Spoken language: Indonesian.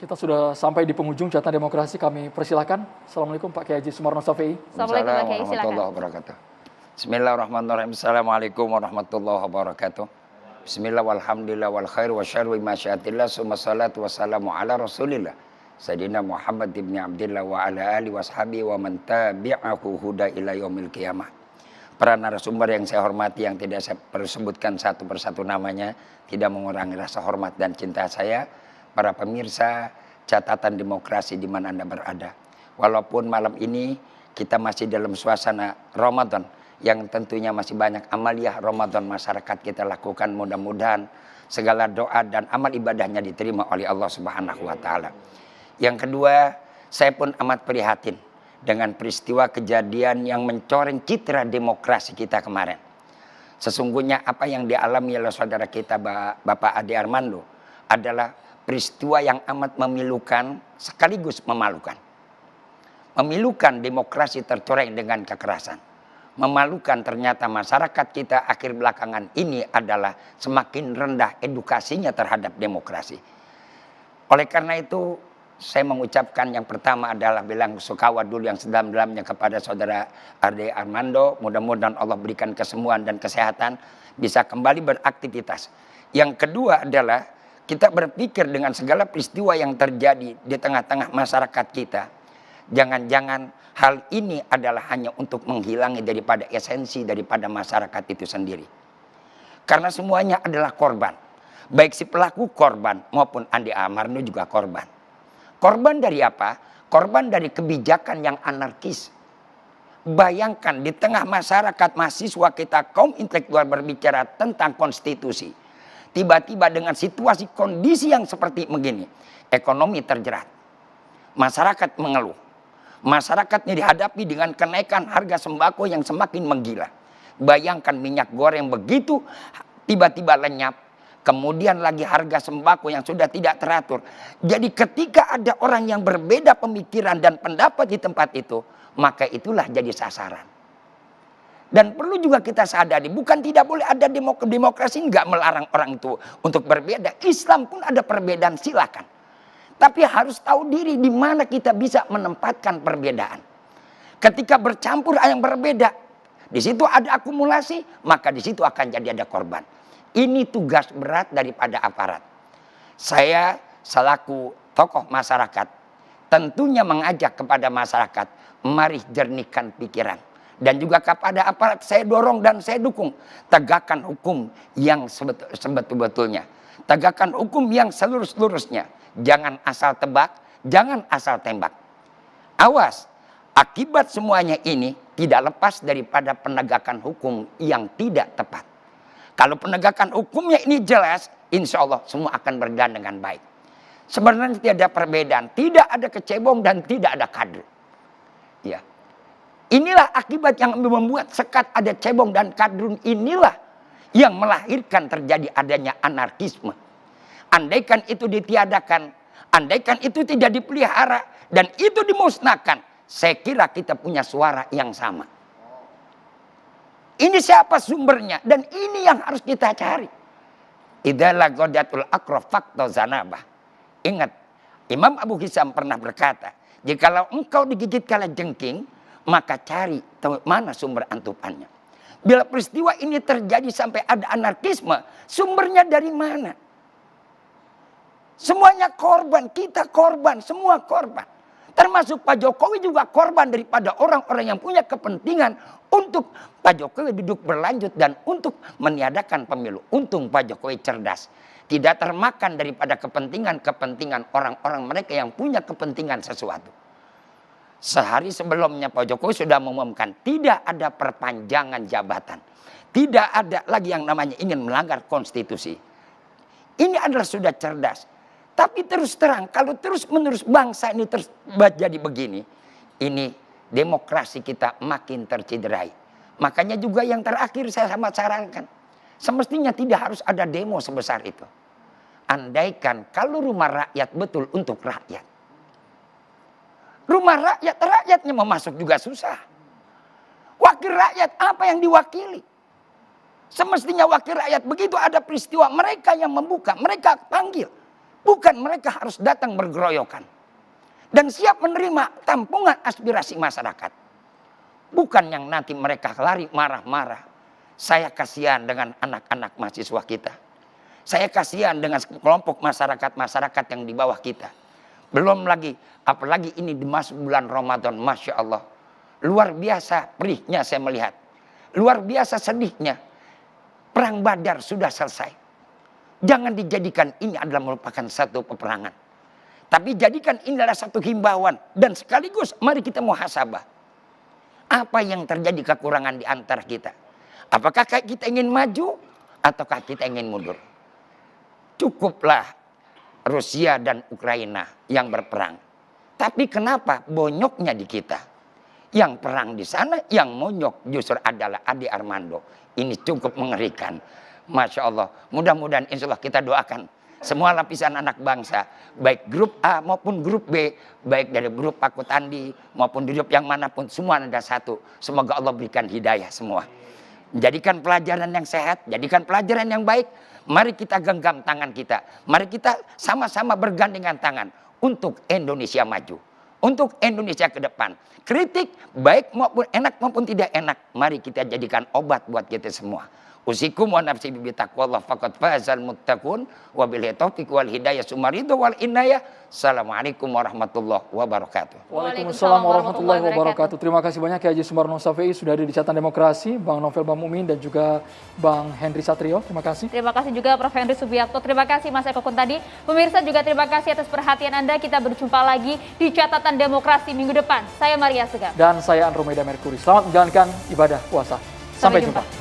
Kita sudah sampai di penghujung jatah demokrasi, kami persilakan. Assalamualaikum Pak Kiai Haji Sumarno Safei. Assalamualaikum Pak Kiai, silakan. Wabarakatuh. Bismillahirrahmanirrahim. Assalamualaikum warahmatullahi wabarakatuh. Bismillah walhamdulillah wal khair wa syarri masyiatillah summa salatu wassalamu ala rasulillah Sayyidina Muhammad ibn Abdillah wa ala alihi washabihi wa man tabi'ahu huda ila yaumil qiyamah. Para narasumber yang saya hormati, yang tidak saya perlu sebutkan satu persatu namanya, tidak mengurangi rasa hormat dan cinta saya. Para pemirsa catatan demokrasi di mana Anda berada. Walaupun malam ini kita masih dalam suasana Ramadan, yang tentunya masih banyak amaliyah Ramadan masyarakat kita lakukan, mudah-mudahan segala doa dan amal ibadahnya diterima oleh Allah Subhanahu wa taala. Yang kedua, saya pun amat prihatin dengan peristiwa kejadian yang mencoreng citra demokrasi kita kemarin. Sesungguhnya apa yang dialami oleh saudara kita Bapak Ade Armando adalah peristiwa yang amat memilukan sekaligus memalukan. Memilukan, demokrasi tercoreng dengan kekerasan. Memalukan, ternyata masyarakat kita akhir belakangan ini adalah semakin rendah edukasinya terhadap demokrasi. Oleh karena itu, saya mengucapkan yang pertama adalah bilang sukawa dulu yang sedalam-dalamnya kepada saudara Ade Armando. Mudah-mudahan Allah berikan kesembuhan dan kesehatan, bisa kembali beraktivitas. Yang kedua adalah kita berpikir dengan segala peristiwa yang terjadi di tengah-tengah masyarakat kita. Jangan-jangan hal ini adalah hanya untuk menghilangi daripada esensi daripada masyarakat itu sendiri. Karena semuanya adalah korban. Baik si pelaku korban maupun Ade Armando juga korban. Korban dari apa? Korban dari kebijakan yang anarkis. Bayangkan di tengah masyarakat mahasiswa kita, kaum intelektual berbicara tentang konstitusi. Tiba-tiba dengan situasi kondisi yang seperti begini, ekonomi terjerat, masyarakat mengeluh, masyarakatnya dihadapi dengan kenaikan harga sembako yang semakin menggila. Bayangkan minyak goreng begitu tiba-tiba lenyap, kemudian lagi harga sembako yang sudah tidak teratur. Jadi ketika ada orang yang berbeda pemikiran dan pendapat di tempat itu, maka itulah jadi sasaran. Dan perlu juga kita sadari, bukan tidak boleh ada demokrasi, nggak melarang orang itu untuk berbeda. Islam pun ada perbedaan, silakan. Tapi harus tahu diri di mana kita bisa menempatkan perbedaan. Ketika bercampur yang berbeda, di situ ada akumulasi, maka di situ akan jadi ada korban. Ini tugas berat daripada aparat. Saya selaku tokoh masyarakat tentunya mengajak kepada masyarakat, mari jernihkan pikiran. Dan juga kepada aparat saya dorong dan saya dukung. Tegakkan hukum yang sebetul-betulnya. Tegakkan hukum yang selurus-lurusnya. Jangan asal tebak, jangan asal tembak. Awas, akibat semuanya ini tidak lepas daripada penegakan hukum yang tidak tepat. Kalau penegakan hukumnya ini jelas, insya Allah semua akan berjalan dengan baik. Sebenarnya tidak ada perbedaan, tidak ada kecebong dan tidak ada kadru. Ya. Inilah akibat yang membuat sekat ada cebong dan kadrun, inilah yang melahirkan terjadi adanya anarkisme. Andaikan itu ditiadakan, andaikan itu tidak dipelihara dan itu dimusnahkan, saya kira kita punya suara yang sama. Ini siapa sumbernya dan ini yang harus kita cari. Idza laqadatul aqra faqta zanabah. Ingat, Imam Abu Hisam pernah berkata, jikalau engkau digigit kalajengking, maka cari mana sumber antupannya. Bila peristiwa ini terjadi sampai ada anarkisme, sumbernya dari mana? Semuanya korban, kita korban, semua korban. Termasuk Pak Jokowi juga korban daripada orang-orang yang punya kepentingan untuk Pak Jokowi duduk berlanjut dan untuk meniadakan pemilu. Untung Pak Jokowi cerdas. Tidak termakan daripada kepentingan-kepentingan orang-orang mereka yang punya kepentingan sesuatu. Sehari sebelumnya Pak Jokowi sudah mengumumkan tidak ada perpanjangan jabatan. Tidak ada lagi yang namanya ingin melanggar konstitusi. Ini adalah sudah cerdas. Tapi terus terang, kalau terus menerus bangsa ini terus jadi begini, ini demokrasi kita makin tercederai. Makanya juga yang terakhir saya sama sarankan, semestinya tidak harus ada demo sebesar itu. Andaikan kalau rumah rakyat betul untuk rakyat. Rumah rakyat, rakyatnya mau masuk juga susah. Wakil rakyat apa yang diwakili? Semestinya wakil rakyat begitu ada peristiwa mereka yang membuka, mereka panggil. Bukan mereka harus datang bergeroyokan. Dan siap menerima tampungan aspirasi masyarakat. Bukan yang nanti mereka lari marah-marah. Saya kasihan dengan anak-anak mahasiswa kita. Saya kasihan dengan kelompok masyarakat-masyarakat yang di bawah kita. Belum lagi, apalagi ini di masuk bulan Ramadan, Masya Allah. Luar biasa perihnya saya melihat. Luar biasa sedihnya. Perang Badar sudah selesai. Jangan dijadikan ini adalah merupakan satu peperangan. Tapi jadikan ini adalah satu himbauan. Dan sekaligus mari kita muhasabah. Apa yang terjadi kekurangan di antara kita? Apakah kita ingin maju ataukah kita ingin mundur? Cukuplah Rusia dan Ukraina yang berperang. Tapi kenapa bonyoknya di kita? Yang perang di sana, yang monyok justru adalah Ade Armando. Ini cukup mengerikan. Masya Allah. Mudah-mudahan insya Allah kita doakan semua lapisan anak bangsa. Baik grup A maupun grup B. Baik dari grup Pak Kutandi maupun grup yang manapun. Semua ada satu. Semoga Allah berikan hidayah semua. Jadikan pelajaran yang sehat. Jadikan pelajaran yang baik. Mari kita genggam tangan kita. Mari kita sama-sama bergandengan tangan. Untuk Indonesia maju. Untuk Indonesia ke depan. Kritik baik maupun enak maupun tidak enak. Mari kita jadikan obat buat kita semua. Usikum wa nafsi bi taqwallah faqad fazal muttaqun wa bil taufiq wal hidayah sumaridu wal inayah. Assalamualaikum warahmatullahi wabarakatuh. Waalaikumsalam warahmatullahi wabarakatuh. Terima kasih banyak Kiai Haji Sumarno Syafi'i sudah hadir di Catatan Demokrasi, Bang Novel Bamumin dan juga Bang Henry Satrio. Terima kasih. Terima kasih juga Prof. Henry Subiakto. Terima kasih Mas Eko Kuntadi. Pemirsa juga terima kasih atas perhatian Anda. Kita berjumpa lagi di Catatan Demokrasi minggu depan. Saya Maria Segar. Dan saya Andromeda Merkuri. Selamat menjalankan ibadah puasa. Sampai jumpa.